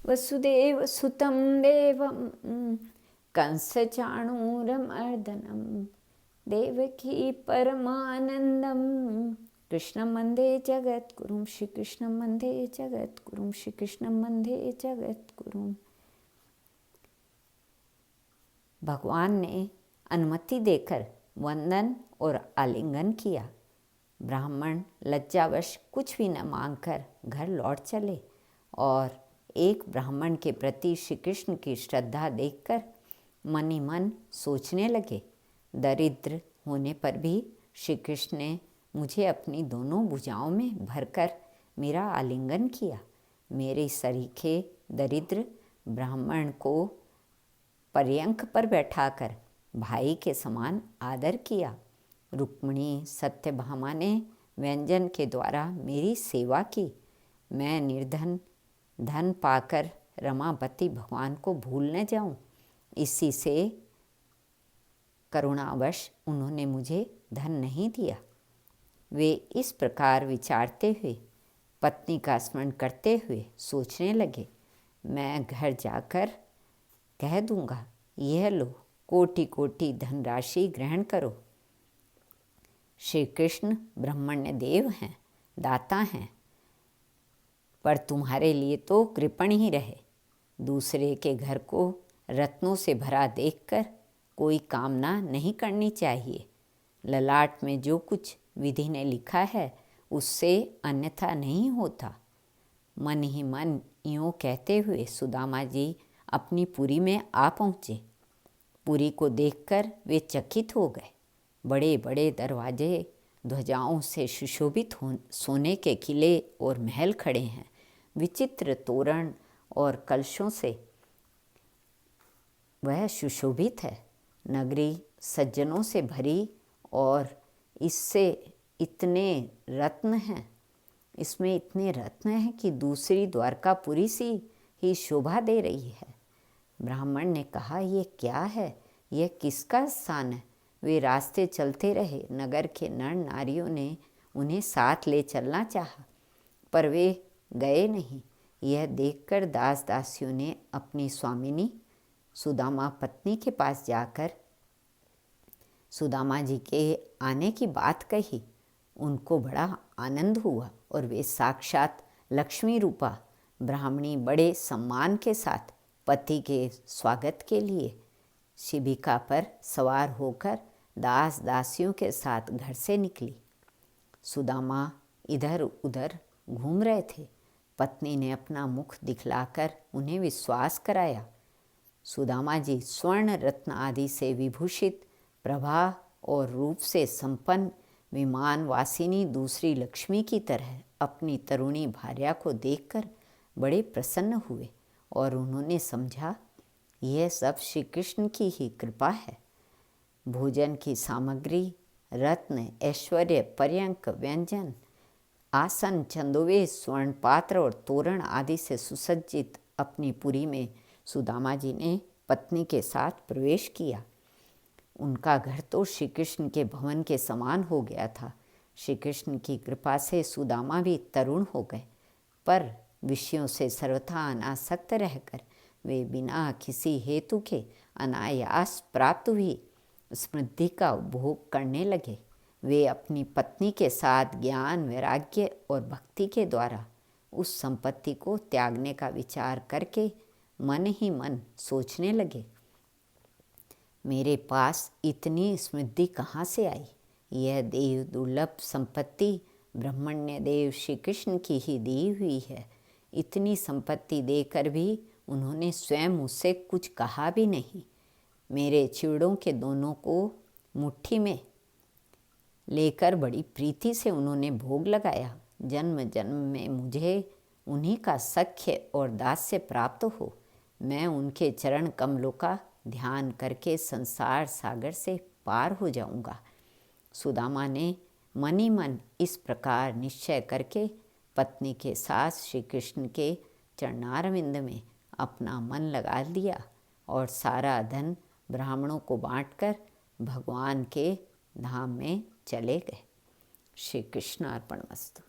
वसुदेवसुतं देवं कंसचाणूरमर्दनं देवकी परमानन्दं कृष्णं वन्दे जगद्गुरुं। श्रीकृष्णं वन्दे जगद्गुरुं। श्रीकृष्णं वन्दे जगद्गुरुं। भगवान ने अनुमति देकर वंदन और आलिंगन किया। ब्राह्मण लज्जावश कुछ भी न मांगकर घर लौट चले और एक ब्राह्मण के प्रति श्री कृष्ण की श्रद्धा देखकर मन ही मन सोचने लगे, दरिद्र होने पर भी श्री कृष्ण ने मुझे अपनी दोनों भुजाओं में भरकर मेरा आलिंगन किया। मेरे सरीखे दरिद्र ब्राह्मण को पर्यंक पर बैठाकर भाई के समान आदर किया। रुक्मिणी सत्यभामा ने व्यंजन के द्वारा मेरी सेवा की। मैं निर्धन धन पाकर रमापति भगवान को भूल न जाऊं, इसी से करुणावश उन्होंने मुझे धन नहीं दिया। वे इस प्रकार विचारते हुए पत्नी का स्मरण करते हुए सोचने लगे, मैं घर जाकर कह दूंगा, यह लो कोटि कोटि धनराशि ग्रहण करो। श्री कृष्ण ब्रह्मण्य देव हैं, दाता हैं, पर तुम्हारे लिए तो कृपण ही रहे। दूसरे के घर को रत्नों से भरा देखकर कोई कामना नहीं करनी चाहिए। ललाट में जो कुछ विधि ने लिखा है उससे अन्यथा नहीं होता। मन ही मन यूँ कहते हुए सुदामा जी अपनी पुरी में आ पहुँचे। पुरी को देखकर वे चकित हो गए। बड़े बड़े दरवाजे, ध्वजाओं से सुशोभित सोने के किले और महल खड़े हैं। विचित्र तोरण और कलशों से वह सुशोभित है। नगरी सज्जनों से भरी और इसमें इतने रत्न हैं कि दूसरी द्वारकापुरी सी ही शोभा दे रही है। ब्राह्मण ने कहा, ये क्या है? यह किसका स्थान है? वे रास्ते चलते रहे। नगर के नर नारियों ने उन्हें साथ ले चलना चाहा, पर वे गए नहीं। यह देखकर दास दासियों ने अपनी स्वामिनी सुदामा पत्नी के पास जाकर सुदामा जी के आने की बात कही। उनको बड़ा आनंद हुआ और वे साक्षात लक्ष्मी रूपा ब्राह्मणी बड़े सम्मान के साथ पति के स्वागत के लिए शिबिका पर सवार होकर दास दासियों के साथ घर से निकली। सुदामा इधर उधर घूम रहे थे। पत्नी ने अपना मुख दिखलाकर उन्हें विश्वास कराया। सुदामा जी स्वर्ण रत्न आदि से विभूषित, प्रभा और रूप से संपन्न विमान वासिनी दूसरी लक्ष्मी की तरह अपनी तरुणी भार्या को देखकर बड़े प्रसन्न हुए और उन्होंने समझा, यह सब श्री कृष्ण की ही कृपा है। भोजन की सामग्री, रत्न, ऐश्वर्य, पर्यंक, व्यंजन, आसन, चंदोवे, स्वर्ण पात्र और तोरण आदि से सुसज्जित अपनी पुरी में सुदामा जी ने पत्नी के साथ प्रवेश किया। उनका घर तो श्री कृष्ण के भवन के समान हो गया था। श्री कृष्ण की कृपा से सुदामा भी तरुण हो गए, पर विषयों से सर्वथा अनासक्त रहकर वे बिना किसी हेतु के अनायास प्राप्त हुई समृद्धि का उपभोग करने लगे। वे अपनी पत्नी के साथ ज्ञान, वैराग्य और भक्ति के द्वारा उस संपत्ति को त्यागने का विचार करके मन ही मन सोचने लगे, मेरे पास इतनी समृद्धि कहाँ से आई? यह देव दुर्लभ संपत्ति ब्रह्मण्य देव श्री कृष्ण की ही दी हुई है। इतनी संपत्ति देकर भी उन्होंने स्वयं मुझसे कुछ कहा भी नहीं। मेरे चिड़ों के दोनों को मुट्ठी में लेकर बड़ी प्रीति से उन्होंने भोग लगाया। जन्म जन्म में मुझे उन्हीं का सख्य और दास्य प्राप्त हो। मैं उनके चरण कमलों का ध्यान करके संसार सागर से पार हो जाऊंगा। सुदामा ने मन ही मन इस प्रकार निश्चय करके पत्नी के साथ श्री कृष्ण के चरणारविंद में अपना मन लगा दिया और सारा धन ब्राह्मणों को बांटकर भगवान के धाम में चले गए। श्री कृष्ण अर्पणमस्तु।